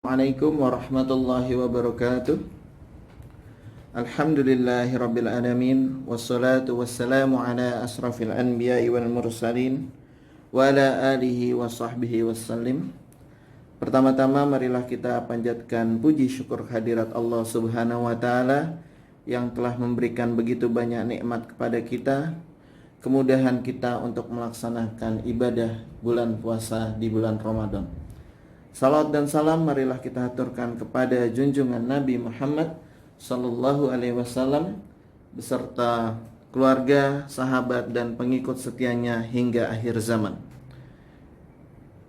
Assalamualaikum warahmatullahi wabarakatuh. Alhamdulillahirabbil alamin wassalatu wassalamu ala asrafil anbiya'i wal mursalin wa ala alihi wa sahbihi wassalim. Pertama-tama marilah kita panjatkan puji syukur hadirat Allah Subhanahu wa taala yang telah memberikan begitu banyak nikmat kepada kita, kemudahan kita untuk melaksanakan ibadah bulan puasa di bulan Ramadan. Salawat dan salam marilah kita haturkan kepada junjungan Nabi Muhammad sallallahu alaihi wasallam beserta keluarga, sahabat dan pengikut setianya hingga akhir zaman.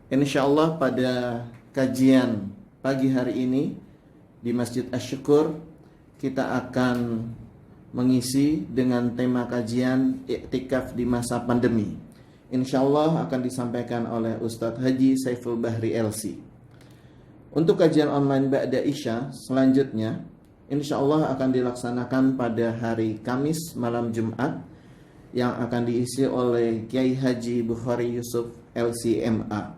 Insyaallah pada kajian pagi hari ini di Masjid Asy-Syukur kita akan mengisi dengan tema kajian iktikaf di masa pandemi. Insyaallah akan disampaikan oleh Ustadz Haji Saiful Bahri LC. Untuk kajian online Ba'da Isya selanjutnya insyaallah akan dilaksanakan pada hari Kamis malam Jumat yang akan diisi oleh Kiai Haji Bukhari Yusuf LCMA.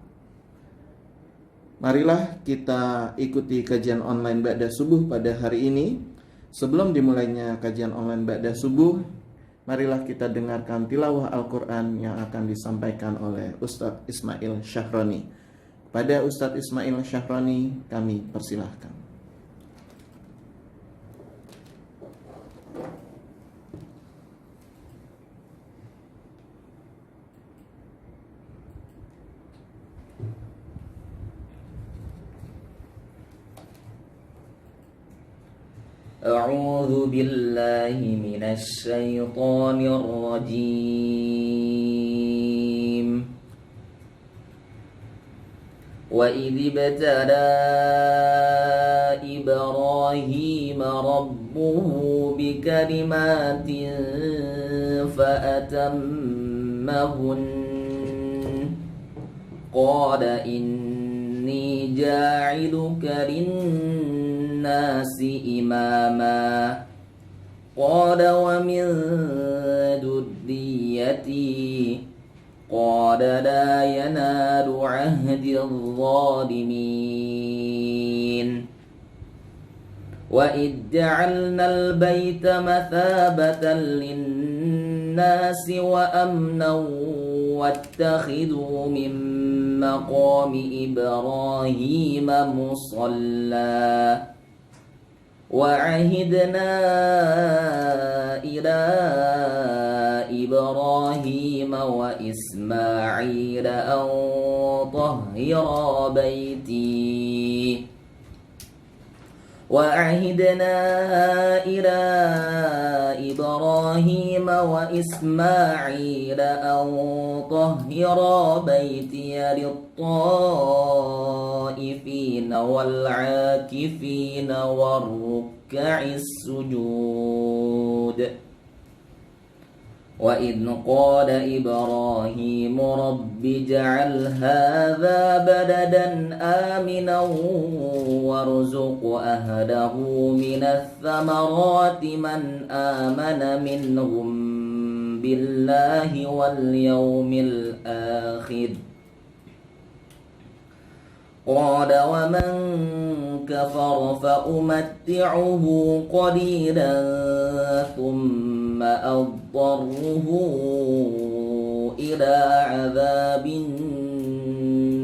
Marilah kita ikuti kajian online Ba'da Subuh pada hari ini. Sebelum dimulainya kajian online Ba'da Subuh, marilah kita dengarkan tilawah Al-Quran yang akan disampaikan oleh Ustadz Ismail Syahroni. Pada Ustadz Ismail Syahroni kami persilahkan. A'udzu billahi minasy syaithanir rajim. وَإِذِ ابْتَلَى إِبْرَاهِيمَ رَبُّهُ بِكَلِمَاتٍ فَأَتَمَّهُنَّ قَالَ إِنِّي جَاعِلُكَ لِلنَّاسِ إِمَامًا قَالَ وَمِنْ ذُرِّيَّتِي قال لا ينال عهد الظالمين وإذ جعلنا البيت مثابة للناس وأمنا واتخذوا من مقام إبراهيم مصلى وعهدنا إلى إبراهيم وإسماعيل أن طهرا بيتي وعهدنا إلى إبراهيم وإسماعيل أن طهرا بيتي للطائفين والعاكفين والركع السجود وإذ قال إبراهيم رب اجعل هذا بلدا آمنا وارزق أهله من الثمرات من آمن منهم بالله واليوم الآخر قال ومن كفر فأمتعه قليلا ثم أضطره إلى عذاب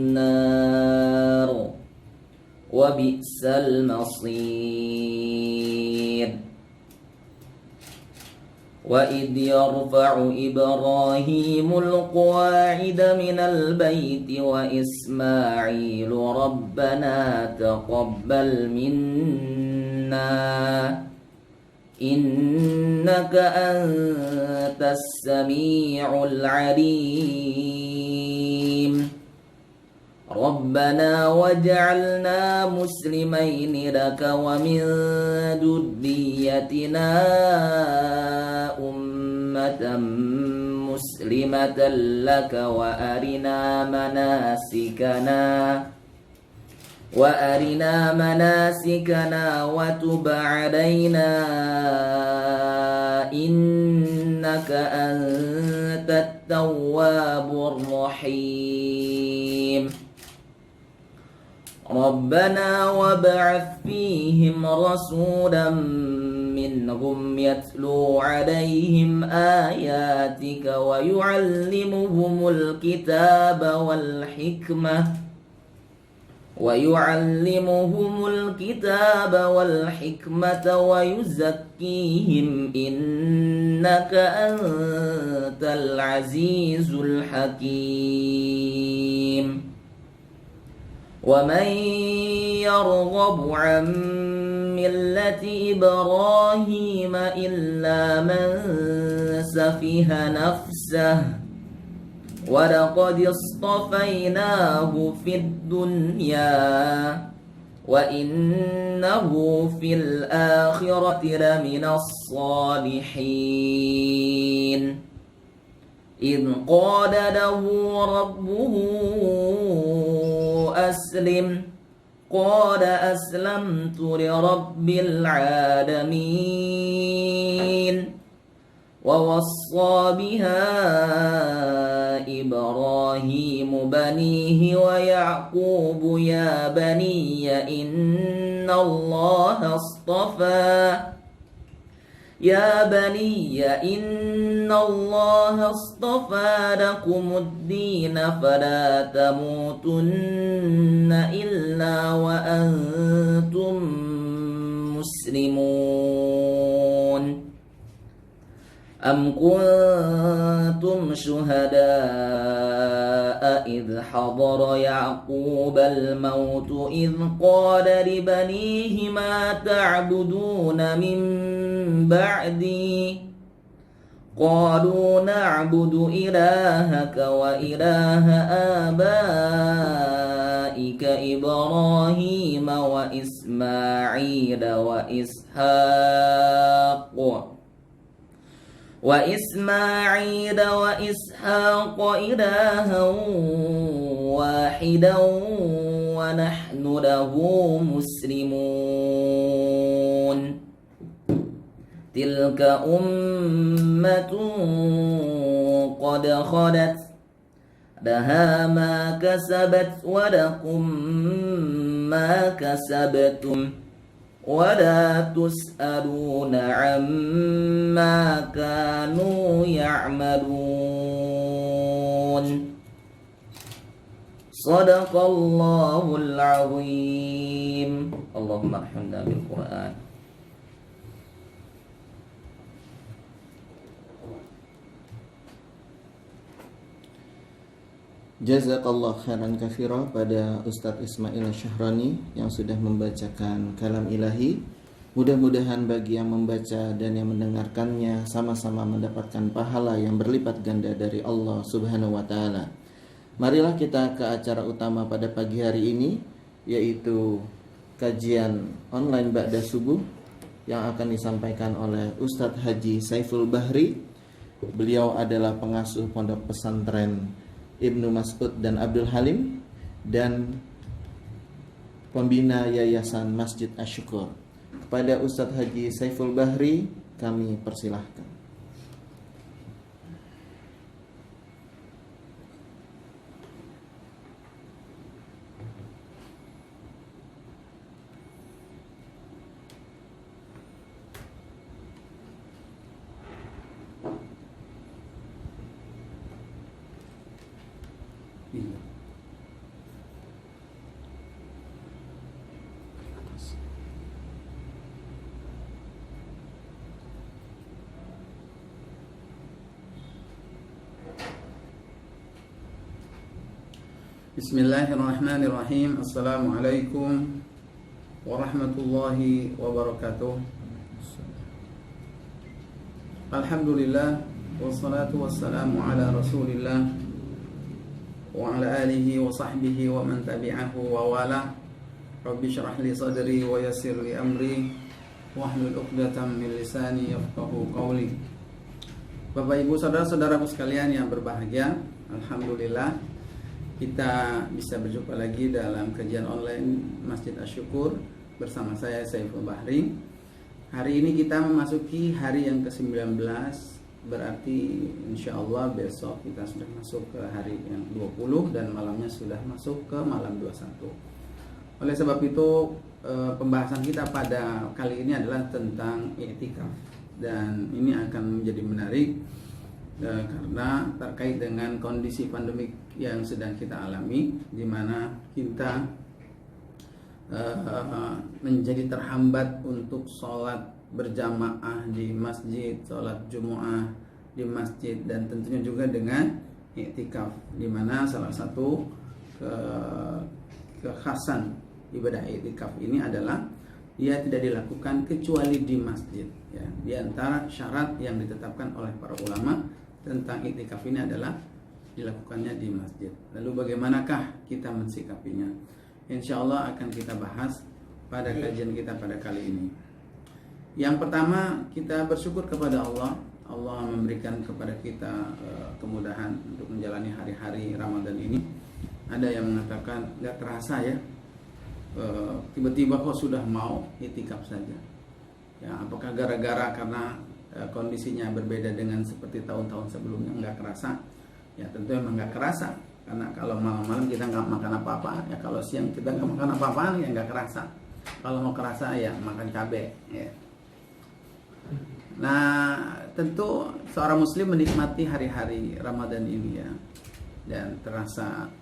النار وبئس المصير وإذ يرفع إبراهيم القواعد من البيت وإسماعيل ربنا تقبل منا إنك أنت السميع العليم ربنا واجعلنا مسلمين لك ومن ذريتنا أمة مسلمة لك وأرنا مناسكنا وتب علينا إنك أنت التواب الرحيم ربنا وابعث فيهم رسولا منهم يتلو عليهم آياتك ويعلمهم الكتاب والحكمة ويزكيهم إنك أنت العزيز الحكيم ومن يرغب عن ملة إبراهيم إلا من سفه نفسه ولقد اصطفيناه في الدنيا وإنه في الآخرة لمن الصالحين إذ قال له ربه أسلم قال أسلمت لرب العالمين ووصى بها إبراهيم بنيه ويعقوب يا بني إن الله اصطفى لكم الدين فلا تموتن إلا وأنتم مسلمون أم كنتم شهداء إذ حضر يعقوب الموت إذ قال لبنيه ما تعبدون من بعدي قالوا نعبد إلهك وإله آبائك إبراهيم وإسماعيل وإسحاق إلها واحدا ونحن له مسلمون تلك أمة قد خلت لها ما كسبت ولكم ما كسبتم ولا تسألون عما كانوا يعملون صدق الله العظيم اللهم ارحمنا بالقرآن. Jazakallah khairan katsira pada Ustadz Ismail Syahrani yang sudah membacakan kalam ilahi. Mudah-mudahan bagi yang membaca dan yang mendengarkannya sama-sama mendapatkan pahala yang berlipat ganda dari Allah Subhanahu wa taala. Marilah kita ke acara utama pada pagi hari ini, yaitu kajian online ba'da subuh yang akan disampaikan oleh Ustadz Haji Saiful Bahri. Beliau adalah pengasuh pondok pesantren Ibnu Mas'ud dan Abdul Halim dan pembina Yayasan Masjid Asy-Syukur. Kepada Ustadz Haji Saiful Bahri kami persilahkan. Bismillahirrahmanirrahim. Assalamualaikum warahmatullahi wabarakatuh. Alhamdulillah wassalatu wassalamu ala Rasulillah wa ala alihi wa sahbihi wa man tabi'ahu wa wala. Rabbi syrah li sadri wa yassir li amri wahlul 'uqdatam min lisani yafqahu qawli. Bapak Ibu saudara-saudaraku sekalian yang berbahagia, alhamdulillah kita bisa berjumpa lagi dalam kajian online Masjid Asy-Syukur bersama saya Saiful Bahri. Hari ini kita memasuki hari yang ke-19, berarti insya Allah besok kita sudah masuk ke hari yang 20 dan malamnya sudah masuk ke malam 21. Oleh sebab itu pembahasan kita pada kali ini adalah tentang i'tikaf, dan ini akan menjadi menarik karena terkait dengan kondisi pandemik yang sedang kita alami, di mana kita menjadi terhambat untuk sholat berjamaah di masjid, sholat Jumu'ah di masjid, dan tentunya juga dengan i'tikaf, di mana salah satu kekhasan ibadah i'tikaf ini adalah dia tidak dilakukan kecuali di masjid, ya. Di antara syarat yang ditetapkan oleh para ulama tentang i'tikaf ini adalah dilakukannya di masjid. Lalu bagaimanakah kita mensikapinya? Insya Allah akan kita bahas pada kajian kita pada kali ini. Yang pertama, kita bersyukur kepada Allah. Allah memberikan kepada kita kemudahan untuk menjalani hari-hari Ramadan ini. Ada yang mengatakan nggak terasa ya, tiba-tiba kok sudah mau i'tikaf saja. Ya, apakah gara-gara karena kondisinya berbeda dengan seperti tahun-tahun sebelumnya nggak kerasa? Ya tentu emang nggak kerasa, karena kalau malam-malam kita nggak makan apa-apa, ya kalau siang kita nggak makan apa-apa ya nggak kerasa. Kalau mau kerasa ya makan cabai, ya. Nah tentu seorang muslim menikmati hari-hari Ramadan ini ya, dan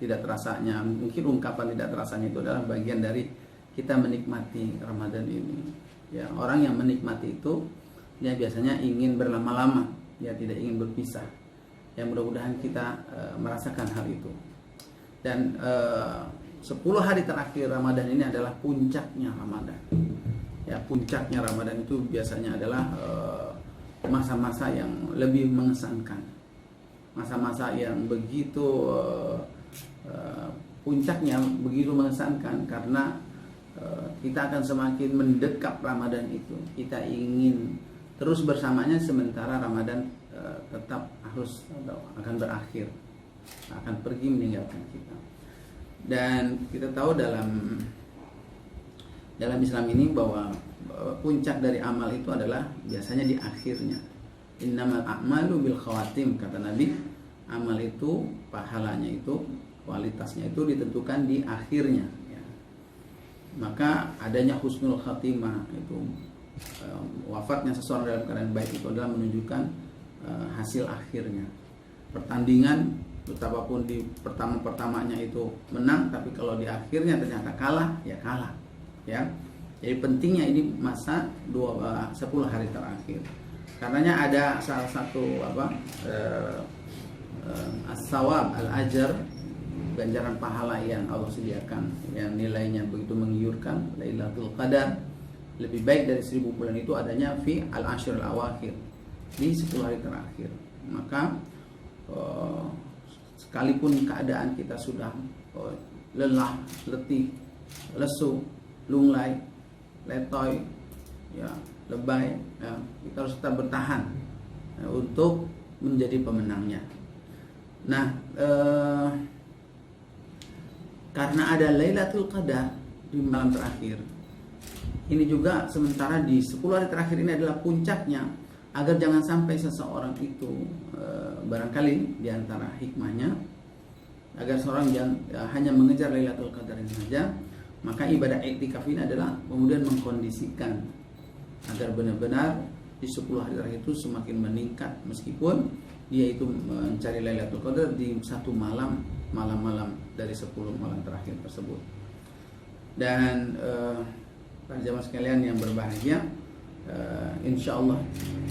tidak terasanya, mungkin ungkapan tidak terasanya itu adalah bagian dari kita menikmati Ramadan ini. Ya, orang yang menikmati itu ya biasanya ingin berlama-lama, ya tidak ingin berpisah. Ya mudah-mudahan kita merasakan hal itu. Dan 10 hari terakhir Ramadan ini adalah puncaknya Ramadan. Ya, puncaknya Ramadan itu biasanya adalah masa-masa yang lebih mengesankan. Masa-masa yang begitu puncaknya begitu mengesankan, karena kita akan semakin mendekap Ramadan itu. Kita ingin terus bersamanya, sementara Ramadan tetap harus akan berakhir, akan pergi meninggalkan kita. Dan kita tahu dalam Islam ini bahwa puncak dari amal itu adalah biasanya di akhirnya. Innamal a'malu bil khawatim, kata Nabi. Amal itu pahalanya itu, kualitasnya itu ditentukan di akhirnya, ya. Maka adanya husnul khatimah itu, wafatnya seseorang dalam keadaan baik itu adalah menunjukkan hasil akhirnya. Pertandingan betapapun di pertamanya itu menang, tapi kalau di akhirnya ternyata kalah, ya kalah, ya. Jadi pentingnya ini masa 10 hari terakhir. Karenanya ada salah satu as-sawab al-ajr, ganjaran pahala yang Allah sediakan, yang nilainya begitu menggiurkan, Lailatul Qadar, lebih baik dari 1000 bulan itu adanya fi al-ashr al-awakhir, di 10 hari terakhir. Maka sekalipun keadaan kita sudah lelah, letih, lesu, lunglai, letoy, ya, lebay, ya, kita harus tetap bertahan untuk menjadi pemenangnya. Nah, karena ada Lailatul Qadar di malam terakhir, ini juga sementara di 10 hari terakhir ini adalah puncaknya, agar jangan sampai seseorang itu barangkali diantara hikmahnya agar seorang jangan hanya mengejar Lailatul Qadar ini saja, maka ibadah i'tikaf ini adalah kemudian mengkondisikan agar benar-benar di 10 hari terakhir itu semakin meningkat, meskipun dia itu mencari Lailatul Qadar di satu malam-malam dari 10 malam terakhir tersebut. Dan para jamaah sekalian yang berbahagia, insya Allah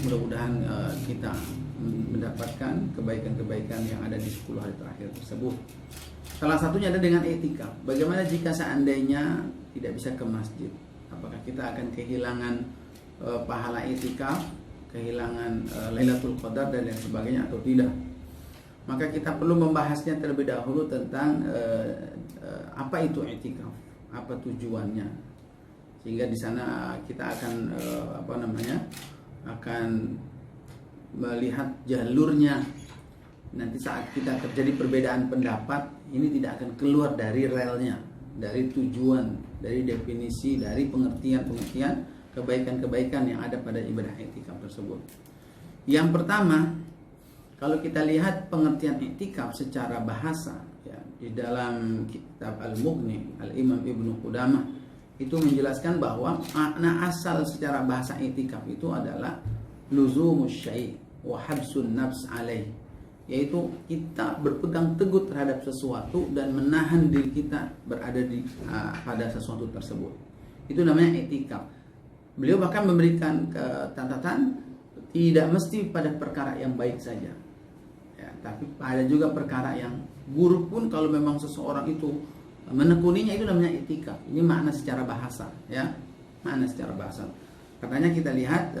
mudah-mudahan kita mendapatkan kebaikan-kebaikan yang ada di 10 hari terakhir tersebut. Salah satunya ada dengan i'tikaf. Bagaimana jika seandainya tidak bisa ke masjid? Apakah kita akan kehilangan pahala i'tikaf, kehilangan Lailatul Qadar dan lain sebagainya atau tidak? Maka kita perlu membahasnya terlebih dahulu tentang apa itu i'tikaf, apa tujuannya, sehingga di sana kita akan akan melihat jalurnya. Nanti saat kita terjadi perbedaan pendapat, ini tidak akan keluar dari relnya, dari tujuan, dari definisi, dari pengertian kebaikan-kebaikan yang ada pada ibadah i'tikaf tersebut. Yang pertama, kalau kita lihat pengertian i'tikaf secara bahasa, ya, di dalam kitab Al-Mughni Al-Imam Ibnu Qudamah itu menjelaskan bahwa makna asal secara bahasa i'tikaf itu adalah luzumus syai' wa habsun nafs alaih, yaitu kita berpegang teguh terhadap sesuatu dan menahan diri kita berada di pada sesuatu tersebut. Itu namanya i'tikaf. Beliau bahkan memberikan catatan tidak mesti pada perkara yang baik saja, ya, tapi ada juga perkara yang buruk pun kalau memang seseorang itu menekuninya, itu namanya i'tikaf. Ini makna secara bahasa, ya, makna secara bahasa. Katanya kita lihat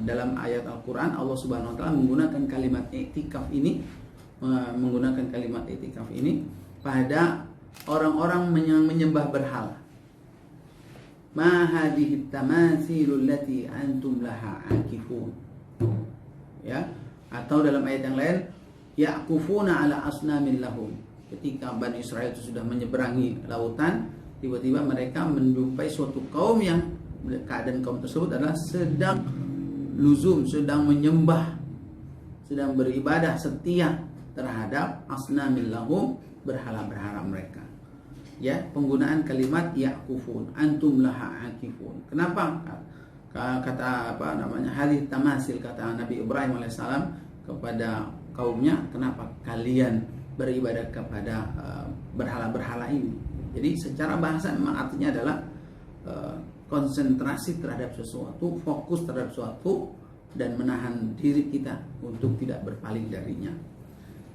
dalam ayat Al-Quran Allah Subhanahu Wa Taala menggunakan kalimat i'tikaf ini, pada orang-orang yang menyembah berhala. Ma hadhihi tamatsilul lati antum laha akifun. Ya, atau dalam ayat yang lain ya'kufuna ala asnamin lahum. Ketika Bani Israel itu sudah menyeberangi lautan, tiba-tiba mereka menjumpai suatu kaum yang keadaan kaum tersebut adalah sedang luzum, sedang menyembah, sedang beribadah setia terhadap asnamin lahum, berhala-berhala mereka. Ya, penggunaan kalimat ya'kufun, antum laha akifun. Kenapa? Kata hadits tamasil, kata Nabi Ibrahim alaihissalam kepada kaumnya, kenapa kalian beribadah kepada berhala-berhala ini? Jadi secara bahasa memang artinya adalah konsentrasi terhadap sesuatu, fokus terhadap sesuatu, dan menahan diri kita untuk tidak berpaling darinya.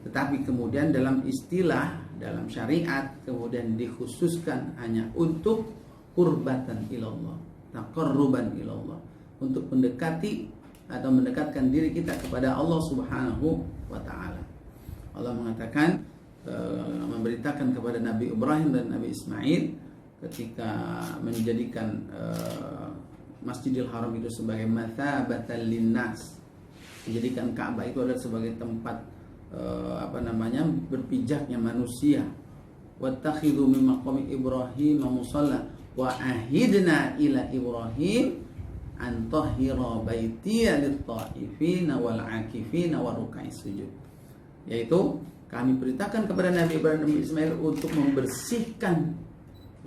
Tetapi kemudian dalam istilah, dalam syariat kemudian dikhususkan hanya untuk qurbatan ilallah, taqarruban ilallah, untuk mendekati atau mendekatkan diri kita kepada Allah Subhanahu wa Ta'ala. Allah mengatakan, memberitakan kepada Nabi Ibrahim dan Nabi Ismail ketika menjadikan Masjidil Haram itu sebagai mathabatan linnas, menjadikan Ka'bah itu adalah sebagai tempat berpijaknya manusia. Wattakhidhu min maqami Ibrahim musalla wa ahidna ila Ibrahim an tahhira baitiya lit-ta'ifina wal 'akifina wa ruk'is sujud. Yaitu kami perintahkan kepada Nabi Ibrahim dan Nabi Ismail untuk membersihkan,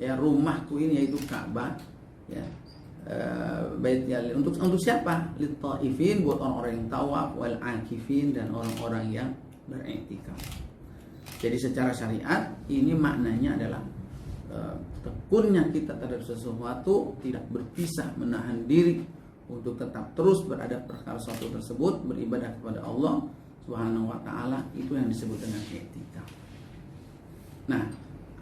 ya, rumahku ini, yaitu Ka'bah, ya, baitnya untuk siapa? Lit-ta'ifin, buat orang-orang yang tawaf, wal 'akifin, dan orang-orang yang beriktikaf. Jadi secara syariat ini maknanya adalah tekunnya kita terhadap sesuatu, tidak berpisah, menahan diri untuk tetap terus berada pada sesuatu tersebut, beribadah kepada Allah Subhanahu wa Ta'ala. Itu yang disebut dengan i'tikaf. Nah,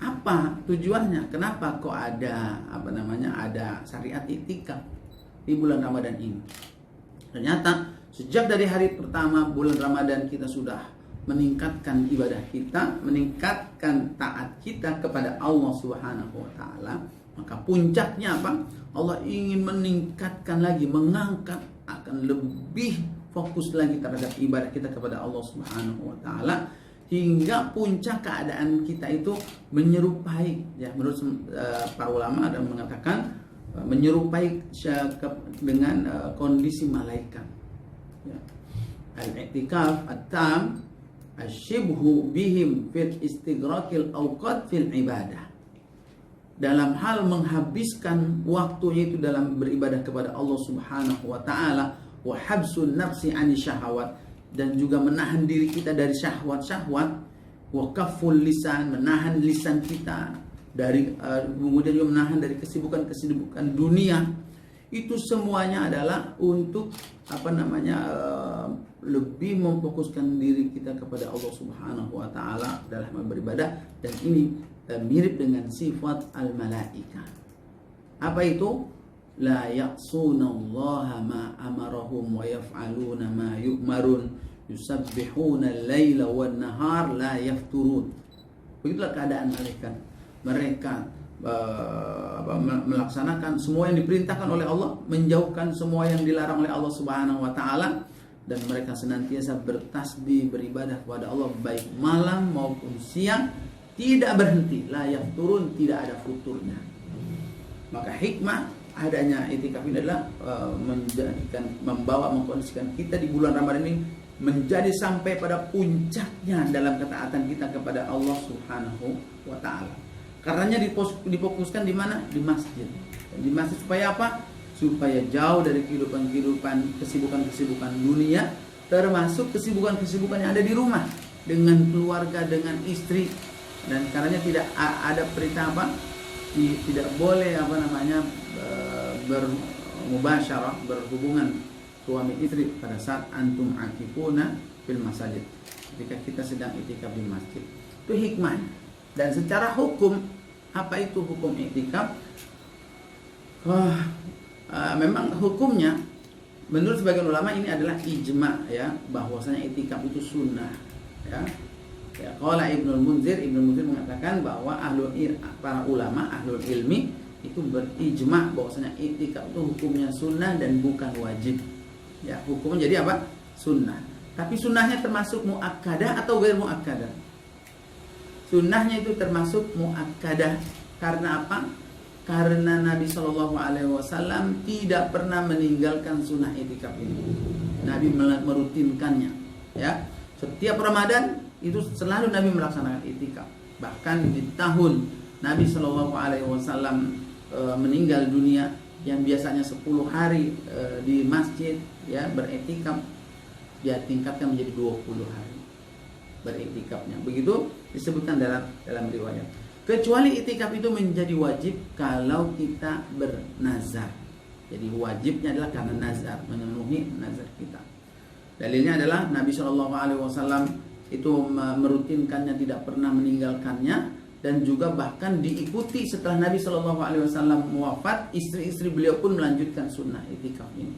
apa tujuannya? Kenapa kok ada ada syariat i'tikaf di bulan Ramadan ini? Ternyata sejak dari hari pertama bulan Ramadan kita sudah meningkatkan ibadah kita, meningkatkan taat kita kepada Allah Subhanahu wa Ta'ala. Maka puncaknya apa? Allah ingin meningkatkan lagi, mengangkat, akan lebih fokus lagi terhadap ibadah kita kepada Allah Subhanahu wa Ta'ala, hingga puncak keadaan kita itu menyerupai, ya, menurut para ulama ada mengatakan menyerupai dengan kondisi malaikat, ya. Al-i'tikaf at-tam asyibhu bihim fil istighraqil awqat fil ibadah, dalam hal menghabiskan waktunya itu dalam beribadah kepada Allah Subhanahu wa Ta'ala, wa habsun nafsi ani syahawat, dan juga menahan diri kita dari syahwat-syahwat, wa kafful lisan, menahan lisan kita dari kemudian juga menahan dari kesibukan-kesibukan dunia. Itu semuanya adalah untuk lebih memfokuskan diri kita kepada Allah Subhanahu wa Ta'ala dalam beribadah. Dan ini mirip dengan sifat al-malaika. Apa itu? La ya'sunallaha ma amarahum wa yaf'aluna ma yu'marun yusabbihuna al-laila wan nahar la yafturun. Begitulah keadaan malaikat. Mereka melaksanakan semua yang diperintahkan oleh Allah, menjauhkan semua yang dilarang oleh Allah Subhanahu wa Ta'ala, dan mereka senantiasa bertasbih, beribadah kepada Allah baik malam maupun siang, tidak berhenti, la yafturun, tidak ada futurnya. Maka hikmah adanya i'tikaf ini adalah mengkondisikan kita di bulan Ramadan ini menjadi sampai pada puncaknya dalam ketaatan kita kepada Allah Subhanahu wa taala. Karenanya difokuskan di mana? Di masjid. Di masjid supaya apa? Supaya jauh dari kehidupan-kehidupan, kesibukan-kesibukan dunia, termasuk kesibukan-kesibukan yang ada di rumah dengan keluarga, dengan istri. Dan karenanya tidak ada perintah apa? Tidak boleh bermubasyarah, berhubungan suami istri pada saat antum akifuna fil masajid, ketika kita sedang itikaf di masjid. Itu hikmah. Dan secara hukum, apa itu hukum itikaf? Memang hukumnya menurut sebagian ulama ini adalah ijma, ya, bahwasanya itikaf itu sunnah, ya. Ya, qala Ibnu Munzir mengatakan bahwa para ulama ahlul ilmi itu berijma bahwasanya itikaf itu hukumnya sunnah dan bukan wajib. Ya, hukumnya jadi apa? Sunnah. Tapi sunnahnya termasuk muakkadah atau ghair muakkadah? Sunnahnya itu termasuk muakkadah. Karena apa? Karena Nabi Shallallahu Alaihi Wasallam tidak pernah meninggalkan sunnah itikaf ini. Nabi merutinkannya. Ya, setiap Ramadan itu selalu Nabi melaksanakan itikaf. Bahkan di tahun Nabi Shallallahu Alaihi Wasallam meninggal dunia, yang biasanya 10 hari di masjid, ya, beritikaf, dia tingkatkan menjadi 20 hari beritikafnya. Begitu disebutkan dalam riwayat. Kecuali itikaf itu menjadi wajib kalau kita bernazar. Jadi wajibnya adalah karena nazar, memenuhi nazar kita. Dalilnya adalah Nabi Shallallahu Alaihi Wasallam itu merutinkannya, tidak pernah meninggalkannya. Dan juga bahkan diikuti setelah Nabi Shallallahu Alaihi Wasallam wafat, istri-istri beliau pun melanjutkan sunnah itikaf ini.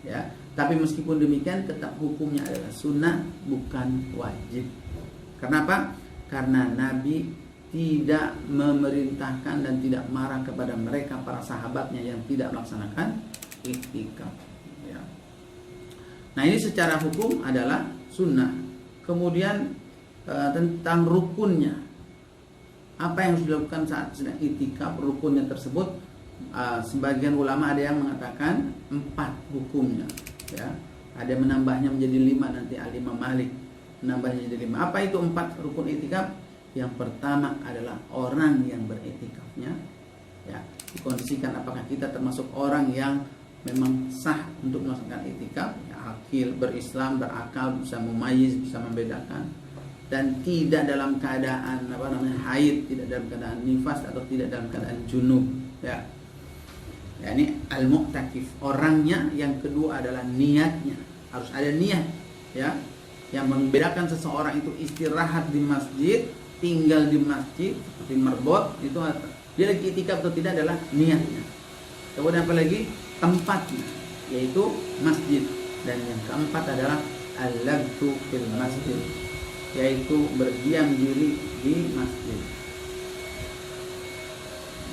Ya, tapi meskipun demikian tetap hukumnya adalah sunnah, bukan wajib. Kenapa? Karena Nabi tidak memerintahkan dan tidak marah kepada mereka para sahabatnya yang tidak melaksanakan itikaf. Ya. Nah, ini secara hukum adalah sunnah. Kemudian tentang rukunnya, apa yang harus dilakukan saat sedang itikaf, rukunnya tersebut, sebagian ulama ada yang mengatakan 4 hukumnya, ya. Ada yang menambahnya menjadi 5, nanti Al-Imam Malik menambahnya menjadi 5. Apa itu 4 rukun itikaf? Yang pertama adalah orang yang beritikafnya, ya, dikondisikan apakah kita termasuk orang yang memang sah untuk melaksanakan itikaf, ya, akil, berislam, berakal, bisa memayyiz, bisa membedakan, dan tidak dalam keadaan haid, tidak dalam keadaan nifas, atau tidak dalam keadaan junub, ya. Ya, ini al-mu'takif orangnya. Yang kedua adalah niatnya, harus ada niat, ya. Yang membedakan seseorang itu istirahat di masjid, tinggal di masjid seperti merbot, itu dia lagi itikaf atau tidak adalah niatnya. Kemudian apa lagi? Tempatnya, yaitu masjid. Dan yang keempat adalah al-labtu fil masjid, yaitu berdiam diri di masjid.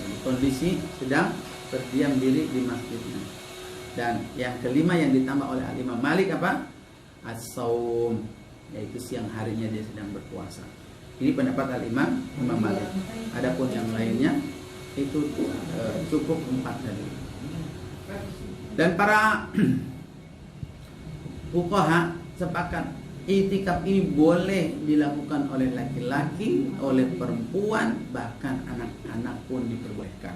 Jadi kondisi sedang berdiam diri di masjidnya. Dan yang kelima yang ditambah oleh Imam Malik apa? As-saum, yaitu siang harinya dia sedang berpuasa. Ini pendapat Imam Malik. Adapun yang lainnya itu cukup 4 tadi. Dan para fuqaha sepakat itikaf ini boleh dilakukan oleh laki-laki, oleh perempuan, bahkan anak-anak pun diperbolehkan.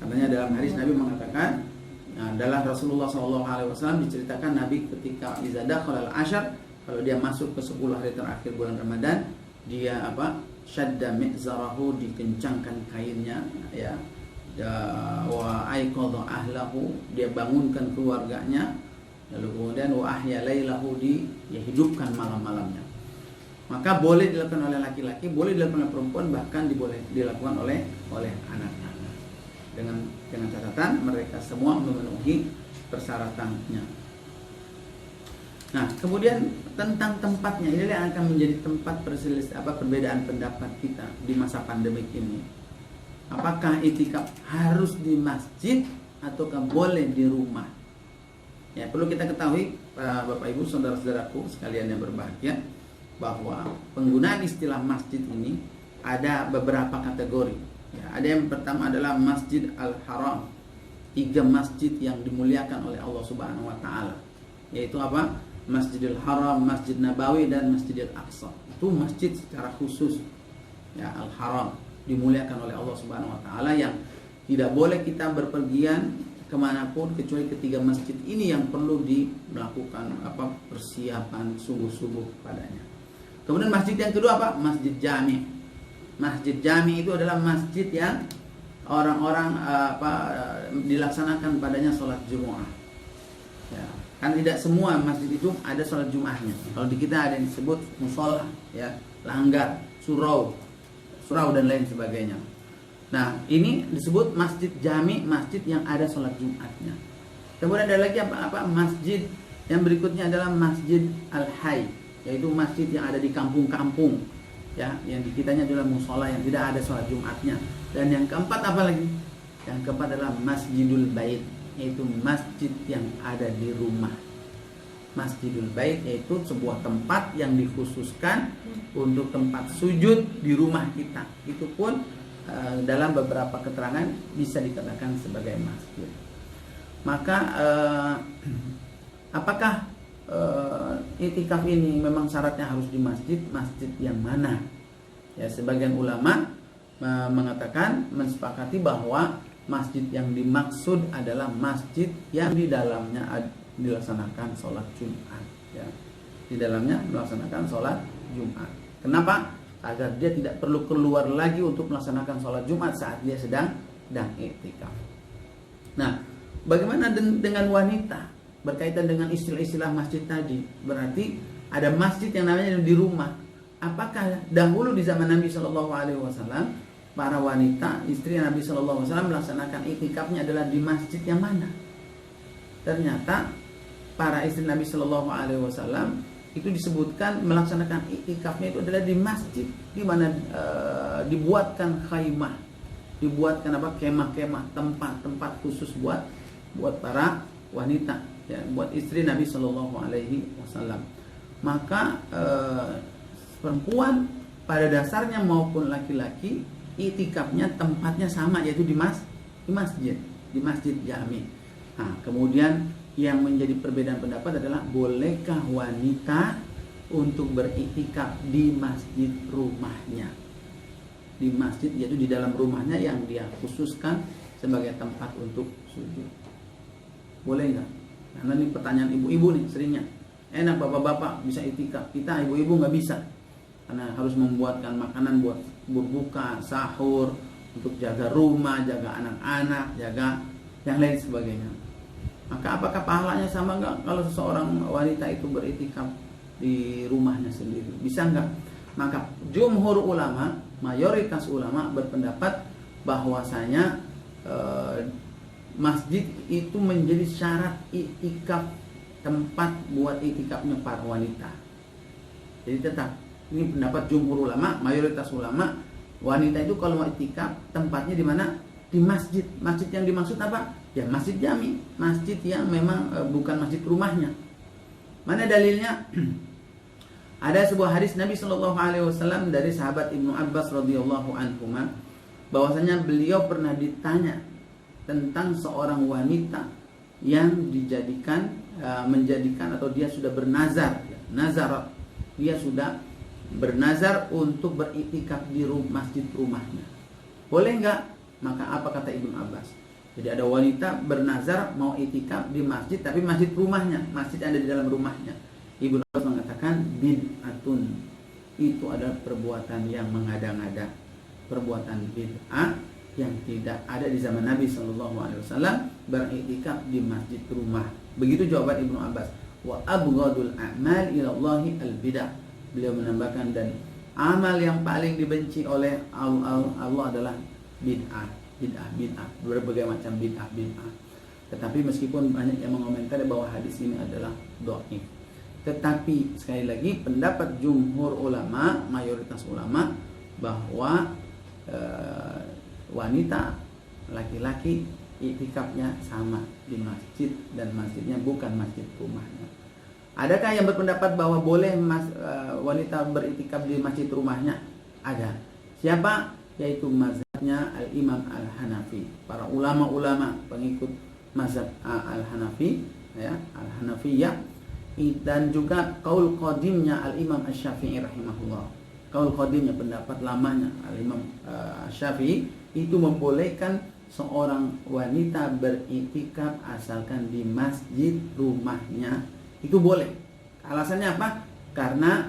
Karena dalam hadis Nabi mengatakan, dalam Rasulullah SAW diceritakan Nabi ketika iza dakhala al-ashar, kalau dia masuk ke 10 hari terakhir bulan Ramadan, dia syadda mi'zarahu, dikencangkan kainnya, ya, wa aiqadha ahlahu, dia bangunkan keluarganya, lalu kemudian wa ahya lailahu, dia hidupkan malam-malamnya. Maka boleh dilakukan oleh laki-laki, boleh dilakukan oleh perempuan, bahkan boleh dilakukan oleh anak-anak. Dengan catatan mereka semua memenuhi persyaratannya. Nah, kemudian tentang tempatnya, ini yang akan menjadi tempat perbedaan pendapat kita di masa pandemik ini. Apakah itikaf harus di masjid ataukah boleh di rumah? Ya, perlu kita ketahui, Bapak Ibu, saudara-saudaraku sekalian yang berbahagia, bahwa penggunaan istilah masjid ini ada beberapa kategori. Ya, ada yang pertama adalah Masjid Al-Haram, 3 masjid yang dimuliakan oleh Allah Subhanahu wa taala. Yaitu apa? Masjidil Haram, Masjid Nabawi, dan Masjidil Aqsa. Itu masjid secara khusus, ya, Al-Haram, dimuliakan oleh Allah Subhanahu wa taala, yang tidak boleh kita berpergian kemanapun kecuali ketiga masjid ini yang perlu melakukan persiapan sungguh-sungguh padanya. Kemudian masjid yang kedua apa? Masjid Jami. Masjid Jami itu adalah masjid yang orang-orang dilaksanakan padanya sholat Jumat. Ya, kan tidak semua masjid itu ada sholat Jumatnya. Kalau di kita ada yang disebut musola, ya, langgar, surau dan lain sebagainya. Nah, ini disebut masjid Jami, masjid yang ada sholat Jumatnya. Kemudian ada lagi masjid yang berikutnya adalah Masjid Al-Hayy, yaitu masjid yang ada di kampung-kampung, ya, yang di kitanya adalah musola yang tidak ada sholat Jumatnya. Dan yang keempat apa lagi? Yang keempat adalah Masjidul Bait, yaitu masjid yang ada di rumah. Masjidul Bait yaitu sebuah tempat yang dikhususkan untuk tempat sujud di rumah kita. Itu pun dalam beberapa keterangan bisa dikatakan sebagai masjid. Maka apakah itikaf ini memang syaratnya harus di masjid? Masjid yang mana? Ya, sebagian ulama mengatakan, mensepakati bahwa masjid yang dimaksud adalah masjid yang di dalamnya dilaksanakan sholat Jumat, ya. Di dalamnya melaksanakan sholat Jumat. Kenapa? Agar dia tidak perlu keluar lagi untuk melaksanakan sholat Jumat saat dia sedang iktikaf. Nah, bagaimana dengan wanita berkaitan dengan istilah-istilah masjid tadi? Berarti ada masjid yang namanya di rumah. Apakah dahulu di zaman Nabi Shallallahu Alaihi Wasallam para wanita istri Nabi Shallallahu Alaihi Wasallam melaksanakan iktikafnya adalah di masjid yang mana? Ternyata para istri Nabi Shallallahu Alaihi Wasallam itu disebutkan melaksanakan iktikafnya itu adalah di masjid, di mana dibuatkan khaymah, dibuatkan kemah-kemah, tempat khusus buat para wanita, ya, buat istri Nabi Shallallahu Alaihi Wasallam. Maka perempuan pada dasarnya maupun laki-laki iktikafnya tempatnya sama, yaitu di masjid Jami. Nah, kemudian yang menjadi perbedaan pendapat adalah bolehkah wanita untuk beriktikaf di masjid rumahnya, di masjid yaitu di dalam rumahnya yang dia khususkan sebagai tempat untuk sujud. Boleh nggak? Karena ini pertanyaan ibu-ibu nih seringnya. Enak bapak-bapak bisa iktikaf, kita ibu-ibu nggak bisa, karena harus membuatkan makanan buat berbuka, sahur, untuk jaga rumah, jaga anak-anak, jaga yang lain sebagainya. Maka apakah pahalanya sama nggak kalau seseorang wanita itu beriktikaf di rumahnya sendiri? Bisa nggak? Maka jumhur ulama, mayoritas ulama berpendapat bahwasanya masjid itu menjadi syarat iktikaf, tempat buat iktikafnya para wanita. Jadi tetap ini pendapat jumhur ulama, mayoritas ulama, wanita itu kalau mau iktikaf tempatnya di mana? Di masjid. Masjid yang dimaksud apa? Ya masjid Jami, masjid yang memang bukan masjid rumahnya. Mana dalilnya? Ada sebuah hadis Nabi Shallallahu Alaihi Wasallam dari sahabat Ibnu Abbas radhiyallahu anhu, bahwasanya beliau pernah ditanya tentang seorang wanita yang menjadikan atau dia sudah bernazar, dia sudah bernazar untuk beriktikaf di masjid rumahnya. Boleh nggak? Maka apa kata Ibnu Abbas? Jadi ada wanita bernazar mau iktikaf di masjid, tapi masjid rumahnya, masjid ada di dalam rumahnya. Ibnu Abbas mengatakan bid'atun, itu adalah perbuatan yang mengada-ngada, perbuatan bid'ah yang tidak ada di zaman Nabi Shallallahu Alaihi Wasallam beriktikaf di masjid rumah. Begitu jawaban Ibnu Abbas. Wa abghadul a'mal ilallahi al-bid'ah. Beliau menambahkan, dan amal yang paling dibenci oleh Allah adalah bid'ah, berbagai macam bid'ah. Tetapi meskipun banyak yang mengomentari bahwa hadis ini adalah dhaif, tetapi sekali lagi pendapat jumhur ulama, mayoritas ulama, bahwa wanita laki-laki iktikafnya sama di masjid, dan masjidnya bukan masjid rumahnya. Adakah yang berpendapat bahwa boleh wanita beriktikaf di masjid rumahnya? Ada. Siapa? Yaitu mazhabnya Al-Imam Al-Hanafi. Para ulama-ulama pengikut mazhab Al-Hanafi, ya, Al-Hanafiyah, dan juga kaul qadimnya Al-Imam Asy-Syafi'i rahimahullah. Kaul qadimnya, pendapat lamanya Al-Imam Asy-Syafi'i itu membolehkan seorang wanita beriktikaf asalkan di masjid rumahnya, itu boleh. Alasannya apa? Karena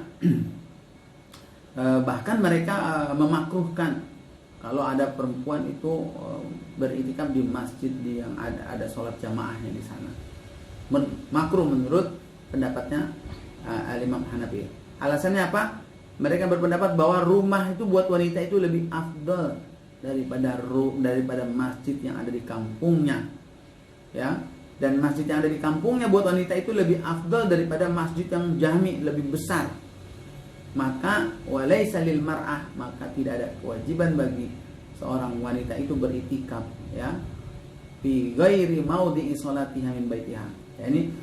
bahkan mereka memakruhkan kalau ada perempuan itu beriktikaf di masjid yang ada sholat jamaahnya di sana. Makruh menurut pendapatnya Al-Imam Hanafi. Alasannya apa? Mereka berpendapat bahwa rumah itu buat wanita itu lebih afdal daripada masjid yang ada di kampungnya, ya. Dan masjid yang ada di kampungnya buat wanita itu lebih afdal daripada masjid yang jami lebih besar. Maka walaisa lil mar'ah, maka tidak ada kewajiban bagi seorang wanita itu beriktikaf, ya, fi ghairi maudhi'i sholatiha min baitiha. Ya, ini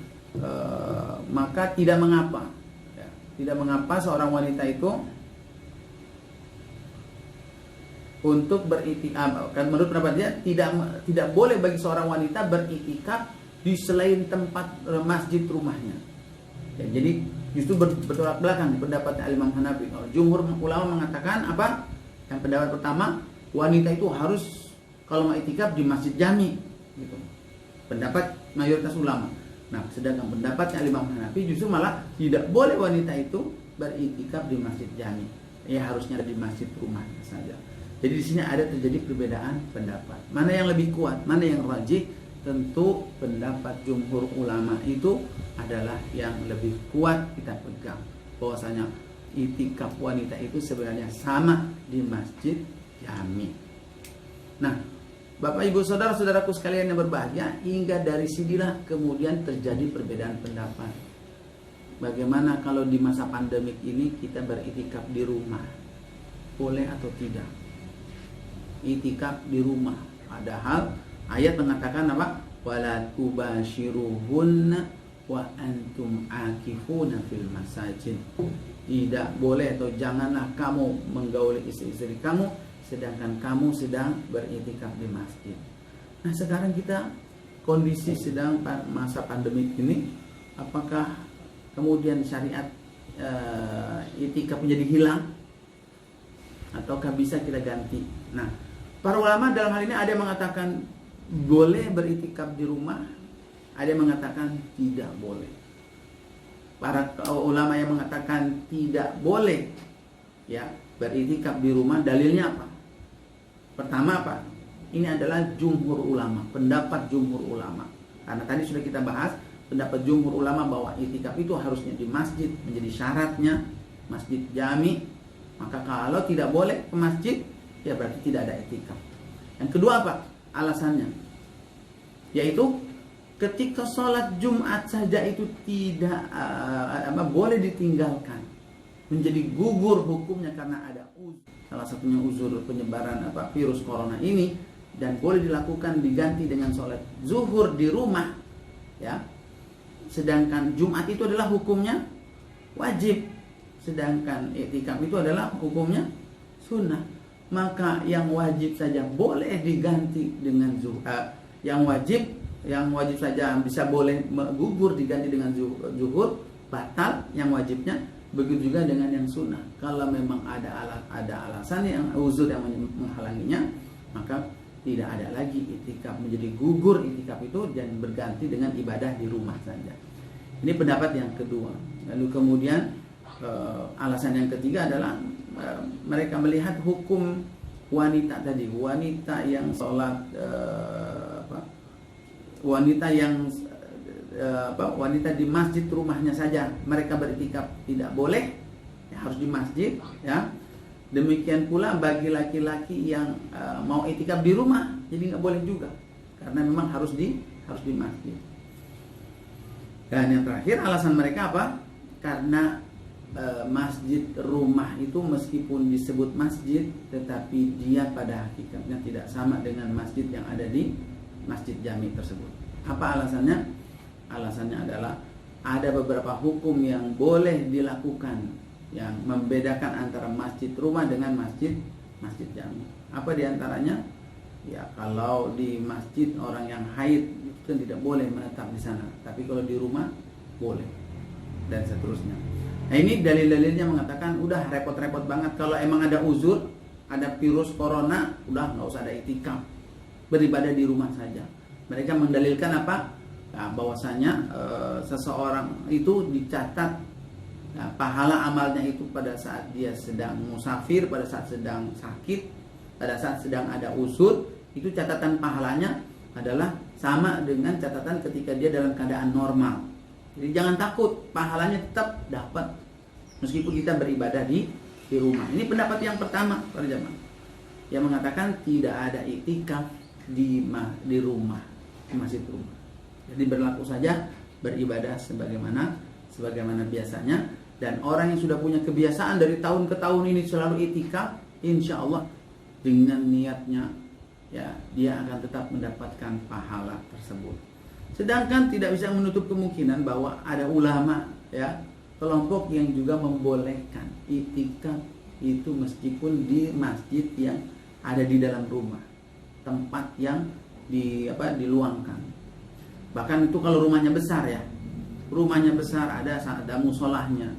maka tidak mengapa, ya, tidak mengapa seorang wanita itu untuk beriktikaf. Kan menurut pendapat dia tidak boleh bagi seorang wanita beriktikaf di selain tempat masjid rumahnya. Ya, jadi justru bertolak belakang pendapat Al-Imam Hanafi. Jumhur ulama mengatakan apa? Yang pendapat pertama, wanita itu harus kalau mau iktikaf di masjid jami, gitu. Pendapat mayoritas ulama. Nah, sedangkan pendapatnya Al-Imam Hanafi justru malah tidak boleh wanita itu beriktikaf di masjid jami. Ya harusnya di masjid rumahnya saja. Jadi di sini ada terjadi perbedaan pendapat. Mana yang lebih kuat, mana yang rajih? Tentu pendapat jumhur ulama itu adalah yang lebih kuat kita pegang. Bahwasanya iktikaf wanita itu sebenarnya sama di masjid jami. Nah, Bapak Ibu saudara-saudaraku sekalian yang berbahagia, hingga dari sinilah kemudian terjadi perbedaan pendapat. Bagaimana kalau di masa pandemik ini kita beriktikaf di rumah? Boleh atau tidak? Iktikaf di rumah. Padahal ayat mengatakan apa? Wala tubashiruhunna wa antum akifuna fil masajid. Tidak boleh atau janganlah kamu menggauli istri-istri kamu sedangkan kamu sedang beriktikaf di masjid. Nah, sekarang kita kondisi sedang masa pandemik ini, apakah kemudian syariat iktikaf menjadi hilang ataukah bisa kita ganti? Nah, para ulama dalam hal ini ada yang mengatakan boleh beriktikaf di rumah, ada yang mengatakan tidak boleh. Para ulama yang mengatakan tidak boleh, ya, beriktikaf di rumah, dalilnya apa? Pertama apa? Ini adalah jumhur ulama, pendapat jumhur ulama. Karena tadi sudah kita bahas pendapat jumhur ulama bahwa iktikaf itu harusnya di masjid, menjadi syaratnya masjid jami. Maka kalau tidak boleh ke masjid, ya berarti tidak ada iktikaf. Yang kedua apa? Alasannya yaitu ketika sholat Jumat saja itu tidak boleh ditinggalkan, menjadi gugur hukumnya karena ada uzur. Salah satunya uzur penyebaran virus corona ini, dan boleh dilakukan diganti dengan sholat zuhur di rumah, ya. Sedangkan Jumat itu adalah hukumnya wajib, sedangkan iktikaf itu adalah hukumnya sunnah. Maka yang wajib saja boleh diganti dengan zuhur. Yang wajib saja bisa boleh gugur diganti dengan zuhur, batal yang wajibnya. Begitu juga dengan yang sunnah. Kalau memang ada alasan yang uzur yang menghalanginya, maka tidak ada lagi iktikaf, menjadi gugur iktikaf itu dan berganti dengan ibadah di rumah saja. Ini pendapat yang kedua. Lalu kemudian alasan yang ketiga adalah mereka melihat hukum wanita tadi, wanita yang sholat wanita di masjid rumahnya saja mereka beriktikaf tidak boleh, ya, harus di masjid, ya. Demikian pula bagi laki-laki yang mau iktikaf di rumah, jadi nggak boleh juga karena memang harus di masjid. Dan yang terakhir alasan mereka apa? Karena masjid rumah itu meskipun disebut masjid, tetapi dia pada hakikatnya tidak sama dengan masjid yang ada di masjid jami tersebut. Apa alasannya? Alasannya adalah ada beberapa hukum yang boleh dilakukan yang membedakan antara masjid rumah dengan masjid jami. Apa diantaranya? Ya, kalau di masjid orang yang haid itu kan tidak boleh menetap di sana, tapi kalau di rumah boleh. dan seterusnya. Nah ini dalil-dalilnya mengatakan udah repot-repot banget, kalau emang ada uzur, ada virus corona, udah nggak usah ada itikaf, beribadah di rumah saja. Mereka mendalilkan apa? Nah, bahwasanya seseorang itu dicatat pahala amalnya itu pada saat dia sedang musafir, pada saat sedang sakit, pada saat sedang ada uzur, itu catatan pahalanya adalah sama dengan catatan ketika dia dalam keadaan normal. Jadi jangan takut, pahalanya tetap dapat meskipun kita beribadah di rumah. Ini pendapat yang pertama para jamaah, yang mengatakan tidak ada iktikaf di rumah, di masjid rumah. Jadi berlaku saja beribadah sebagaimana biasanya. Dan orang yang sudah punya kebiasaan dari tahun ke tahun ini selalu iktikaf, insya Allah dengan niatnya ya dia akan tetap mendapatkan pahala tersebut. Sedangkan tidak bisa menutup kemungkinan bahwa ada ulama ya, kelompok yang juga membolehkan iktikaf itu meskipun di masjid yang ada di dalam rumah, tempat yang diluangkan. Bahkan itu kalau rumahnya besar ya, rumahnya besar, ada musolahnya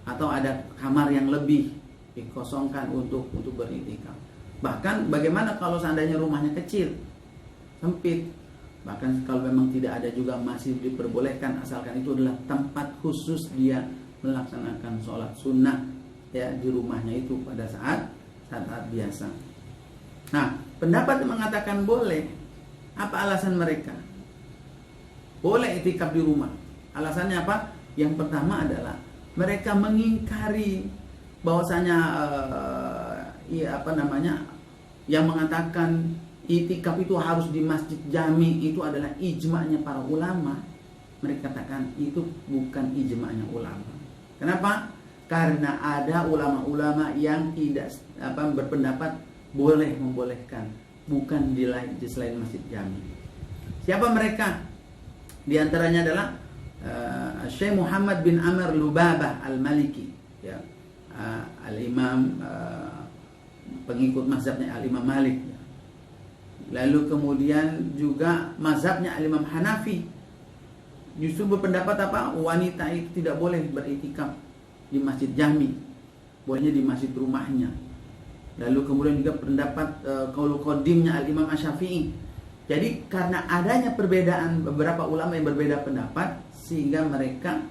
atau ada kamar yang lebih dikosongkan untuk beriktikaf. Bahkan bagaimana kalau seandainya rumahnya kecil, sempit, bahkan kalau memang tidak ada juga masih diperbolehkan, asalkan itu adalah tempat khusus dia melaksanakan sholat sunnah ya di rumahnya itu pada saat biasa. Nah, pendapat yang mengatakan boleh, apa alasan mereka? Boleh iktikaf di rumah. Alasannya apa? Yang pertama adalah mereka mengingkari bahwasanya yang mengatakan iktikaf itu harus di masjid jami itu adalah ijma'nya para ulama. Mereka katakan itu bukan ijma'nya ulama. Kenapa? Karena ada ulama-ulama yang tidak berpendapat membolehkan, bukan di selain masjid jami. Siapa mereka? Di antaranya adalah Syekh Muhammad bin Amr Lubabah Al-Maliki ya, Al-Imam pengikut mazhabnya Al-Imam Malik ya. Lalu kemudian juga mazhabnya Al-Imam Hanafi justru berpendapat apa? Wanita itu tidak boleh beriktikaf di masjid jami, bolehnya di masjid rumahnya. Lalu kemudian juga pendapat qaul qadimnya Al-Imam Asy-Syafi'i. Jadi karena adanya perbedaan beberapa ulama yang berbeda pendapat, sehingga mereka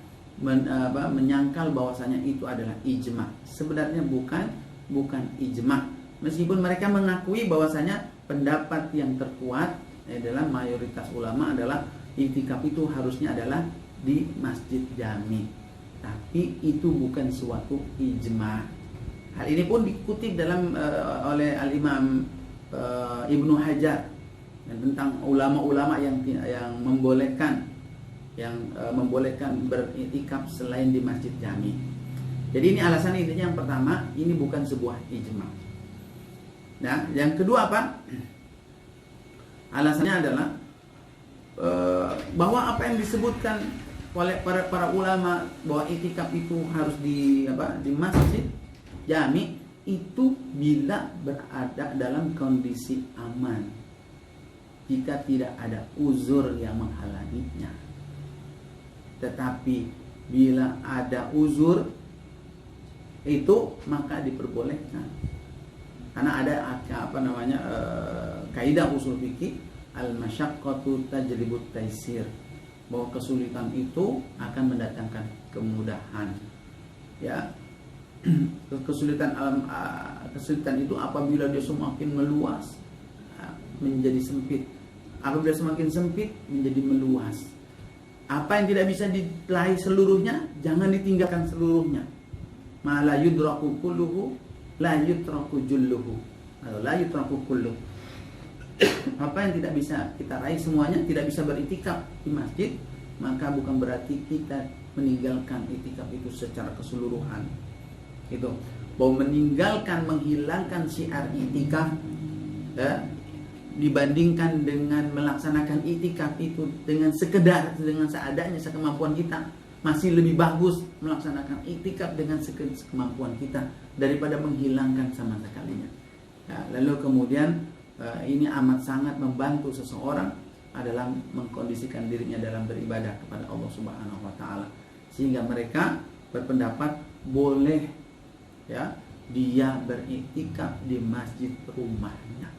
menyangkal bahwasanya itu adalah ijma. Sebenarnya bukan ijma. Meskipun mereka mengakui bahwasanya pendapat yang terkuat adalah mayoritas ulama adalah iktikaf itu harusnya adalah di masjid jami. Tapi itu bukan suatu ijma. Hal ini pun dikutip oleh Al-Imam Ibnu Hajar dan tentang ulama-ulama yang membolehkan beriktikaf selain di masjid jami. Jadi ini alasan intinya, yang pertama ini bukan sebuah ijma. Nah, yang kedua apa? Alasannya adalah bahwa apa yang disebutkan oleh para ulama bahwa iktikaf itu harus di masjid jami itu bila berada dalam kondisi aman, jika tidak ada uzur yang menghalanginya. Tetapi bila ada uzur itu maka diperbolehkan. Karena ada kaidah usul fikih al-masyaqqatu tajlibut taisir, bahwa kesulitan itu akan mendatangkan kemudahan. Ya. Kesulitan itu apabila dia semakin meluas menjadi sempit. Apabila semakin sempit menjadi meluas. Apa yang tidak bisa diraih seluruhnya jangan ditinggalkan seluruhnya. Ma la yudraku kulluhu la yutraku julluhu. Atau la yutraku kulluhu. Apa yang tidak bisa kita raih semuanya, tidak bisa beriktikaf di masjid, maka bukan berarti kita meninggalkan iktikaf itu secara keseluruhan. Itu bahwa menghilangkan syiar iktikaf dibandingkan dengan melaksanakan iktikaf itu dengan seadanya, sekemampuan kita, masih lebih bagus melaksanakan iktikaf dengan sekemampuan kita daripada menghilangkan sama sekalinya. Lalu kemudian ini amat sangat membantu seseorang adalah mengkondisikan dirinya dalam beribadah kepada Allah Subhanahu wa taala. Sehingga mereka berpendapat boleh ya dia beriktikaf di masjid rumahnya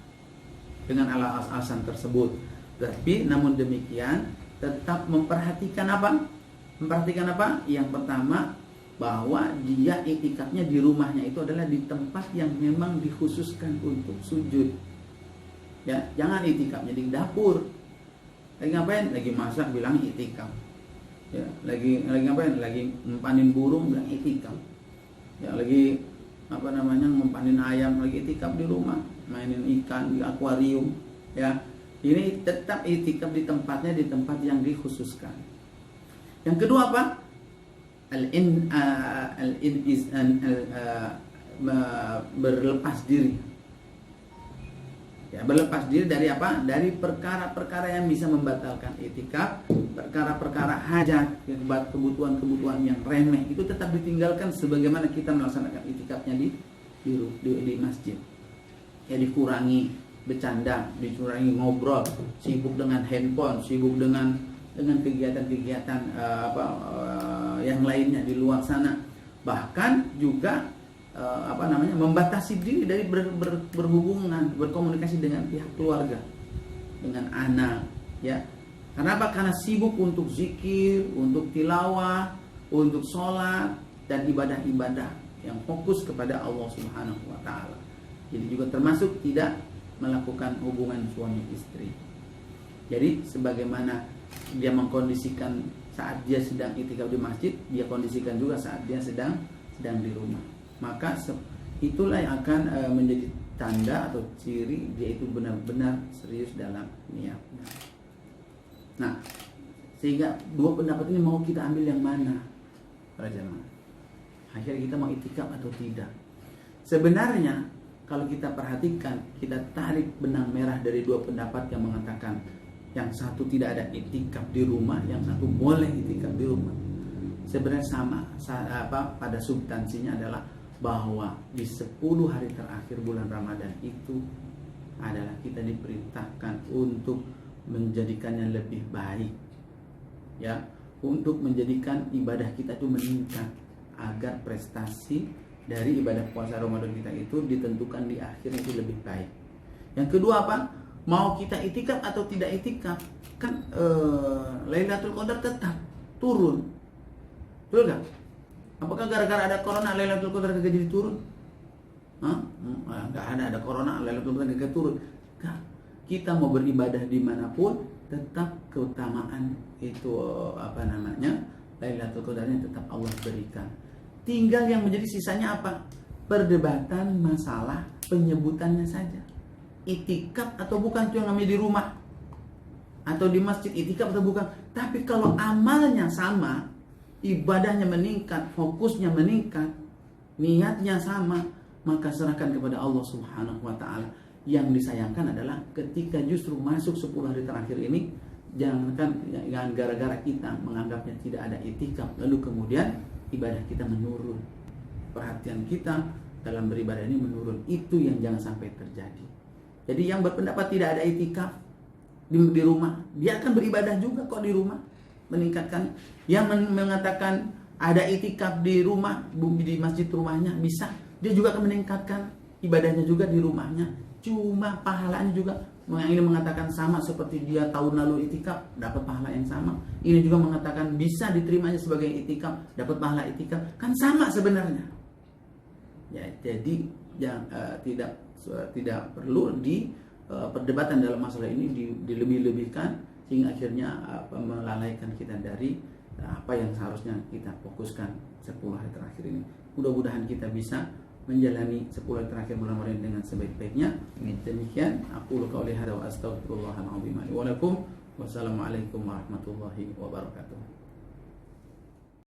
dengan alasan tersebut. Tapi namun demikian tetap memperhatikan apa? Memperhatikan apa? Yang pertama, bahwa dia iktikafnya di rumahnya itu adalah di tempat yang memang dikhususkan untuk sujud. Ya, jangan iktikafnya di dapur. Lagi ngapain? Lagi masak bilang iktikaf. Ya, lagi ngapain? Lagi mempanin burung bilang iktikaf. Ya, lagi mempanin ayam, lagi iktikaf di rumah, mainin ikan di akuarium. Ya, ini tetap iktikaf di tempatnya, di tempat yang dikhususkan. Yang kedua apa? Berlepas diri. Ya, berlepas diri dari apa? Dari perkara-perkara yang bisa membatalkan iktikaf, perkara-perkara hajat, kebutuhan-kebutuhan yang remeh itu tetap ditinggalkan sebagaimana kita melaksanakan iktikafnya di masjid. Ya, dikurangi bercanda, dikurangi ngobrol, sibuk dengan handphone, sibuk dengan kegiatan-kegiatan yang lainnya di luar sana. Bahkan juga membatasi diri dari berhubungan, berkomunikasi dengan pihak keluarga, dengan anak, ya. Karena apa? Karena sibuk untuk zikir, untuk tilawah, untuk sholat dan ibadah-ibadah yang fokus kepada Allah Subhanahu wa taala. Jadi juga termasuk tidak melakukan hubungan suami istri. Jadi sebagaimana dia mengkondisikan saat dia sedang iktikaf di masjid, dia kondisikan juga saat dia sedang di rumah. Maka itulah yang akan menjadi tanda atau ciri dia itu benar-benar serius dalam niatnya. Nah, sehingga dua pendapat ini mau kita ambil yang mana, para jemaah? Akhirnya kita mau iktikaf atau tidak? Sebenarnya kalau kita perhatikan, kita tarik benang merah dari dua pendapat yang mengatakan yang satu tidak ada iktikaf di rumah, yang satu boleh iktikaf di rumah. Sebenarnya sama pada substansinya adalah bahwa di 10 hari terakhir bulan Ramadan itu adalah kita diperintahkan untuk menjadikannya lebih baik, ya, untuk menjadikan ibadah kita itu meningkat agar prestasi dari ibadah puasa Ramadan kita itu ditentukan di akhirnya itu lebih baik. Yang kedua apa? Mau kita iktikaf atau tidak iktikaf, kan Lailatul Qadar tetap turun, betul nggak? Apakah gara-gara ada corona Lailatul Qadar kagak jadi turun? Nggak ada corona Lailatul Qadar kagak turun. Nggak. Kita mau beribadah dimanapun tetap keutamaan itu Lailatul Qadarnya tetap Allah berikan. Tinggal yang menjadi sisanya apa? Perdebatan masalah penyebutannya saja. Iktikaf atau bukan, itu yang namanya di rumah atau di masjid, iktikaf atau bukan. Tapi kalau amalnya sama, ibadahnya meningkat, fokusnya meningkat, niatnya sama, maka serahkan kepada Allah Subhanahu wa taala. Yang disayangkan adalah ketika justru masuk 10 hari terakhir ini, jangan gara-gara kita menganggapnya tidak ada iktikaf, lalu kemudian ibadah kita menurun, perhatian kita dalam beribadah ini menurun. Itu yang jangan sampai terjadi. Jadi yang berpendapat tidak ada iktikaf di rumah, dia akan beribadah juga kok di rumah, meningkatkan. Yang mengatakan ada iktikaf di rumah, di masjid rumahnya, bisa, dia juga akan meningkatkan ibadahnya juga di rumahnya. Cuma pahalanya juga, yang ini mengatakan sama seperti dia tahun lalu iktikaf, dapat pahala yang sama. Ini juga mengatakan bisa diterimanya sebagai iktikaf, dapat pahala iktikaf, kan sama sebenarnya. Ya, jadi tidak perlu perdebatan dalam masalah ini dilebih-lebihkan sehingga akhirnya melalaikan kita dari apa yang seharusnya kita fokuskan 10 hari terakhir ini. Mudah-mudahan kita bisa menjalani 10 hari terakhir bulan Ramadan dengan sebaik-baiknya. Demikian aku qauli hadza wa astaghfirullahal azim li wa lakum. Wassalamualaikum warahmatullahi wabarakatuh.